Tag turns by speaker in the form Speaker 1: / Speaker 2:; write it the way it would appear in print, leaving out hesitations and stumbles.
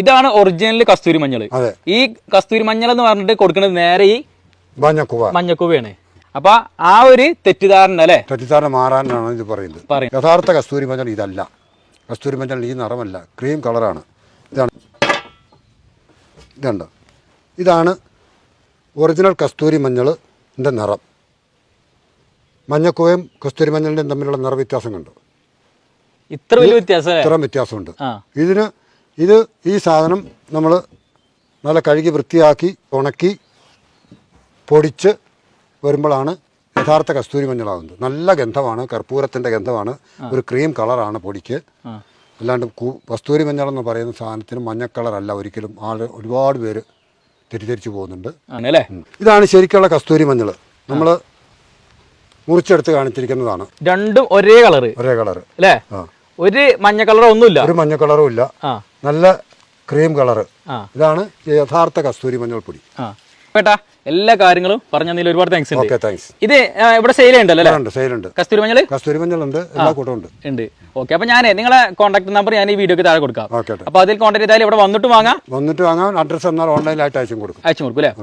Speaker 1: ഇതാണ് ഒറിജിനൽ കസ്തൂരി മഞ്ഞൾ. ഈ കസ്തൂരി മഞ്ഞൾ എന്ന് പറഞ്ഞിട്ട് കൊടുക്കുന്നത് നേരെ ഈ മഞ്ഞക്കൂവയാണ്. അപ്പൊ ആ ഒരു തെറ്റിദ്ധാരണ അല്ലെ,
Speaker 2: തെറ്റിദ്ധാരണ മാറാനാണ് ഇത് പറയുന്നത്. യഥാർത്ഥ കസ്തൂരി മഞ്ഞൾ ഇതല്ല. കസ്തൂരി മഞ്ഞൾ ഈ നിറമല്ല, ക്രീം കളറാണ്. ഇതുണ്ട്, ഇതാണ് ഒറിജിനൽ കസ്തൂരി മഞ്ഞളിൻ്റെ നിറം. മഞ്ഞക്കൂവയും കസ്തൂരി മഞ്ഞളിൻ്റെയും തമ്മിലുള്ള നിറ വ്യത്യാസം കണ്ടു.
Speaker 1: ഇത്ര വലിയ വ്യത്യാസം,
Speaker 2: ഇത്ര വ്യത്യാസമുണ്ട്. ഈ സാധനം നമ്മൾ നല്ല കഴുകി വൃത്തിയാക്കി ഉണക്കി പൊടിച്ച് വരുമ്പോഴാണ് യഥാർത്ഥ കസ്തൂരി മഞ്ഞളാകുന്നത്. നല്ല ഗന്ധമാണ്, കർപ്പൂരത്തിൻ്റെ ഗന്ധമാണ്, ഒരു ക്രീം കളറാണ് പൊടിക്ക്. അല്ലാണ്ട് കസ്തൂരി മഞ്ഞൾ എന്ന് പറയുന്ന സാധനത്തിന് മഞ്ഞ കളറല്ല ഒരിക്കലും. ഒരുപാട് പേര് തെറ്റിദ്ധരിച്ചു പോകുന്നുണ്ട്. ഇതാണ് ശരിക്കുള്ള കസ്തൂരി മഞ്ഞൾ. നമ്മൾ മുറിച്ചെടുത്ത് കാണിച്ചിരിക്കുന്നതാണ്.
Speaker 1: രണ്ടും ഒരേ കളറ് അല്ലേ? ഒരു മഞ്ഞ കളറോ ഒന്നുമില്ല,
Speaker 2: ഒരു മഞ്ഞ കളറും ഇല്ല, നല്ല ക്രീം കളറ്. ഇതാണ് യഥാർത്ഥ കസ്തൂരി മഞ്ഞൾ പൊടി.
Speaker 1: കേട്ടാ, എല്ലാ കാര്യങ്ങളും പറഞ്ഞതിൽ ഒരുപാട് താങ്ക്സ്.
Speaker 2: Okay, thanks.
Speaker 1: ഇത് ഇവിടെ സെയിൽ ഉണ്ടല്ലോ?
Speaker 2: സെയിലുണ്ട്.
Speaker 1: കസ്തൂരി മഞ്ഞൾ
Speaker 2: ഉണ്ട്, എല്ലാ കൂട്ടം ഉണ്ട്.
Speaker 1: ഓക്കെ, അപ്പൊ ഞാൻ നിങ്ങളെ കോൺടാക്ട് നമ്പർ ഞാൻ ഈ വീഡിയോക്ക് താഴെ കൊടുക്കാം. അപ്പൊ അതിൽ കോൺടാക്ട് ചെയ്താൽ ഇവിടെ വന്നിട്ട് വാങ്ങാം.
Speaker 2: അഡ്രസ് എന്നാൽ ഓൺലൈനായിട്ട് അയച്ചു കൊടുക്കും
Speaker 1: അല്ലേ?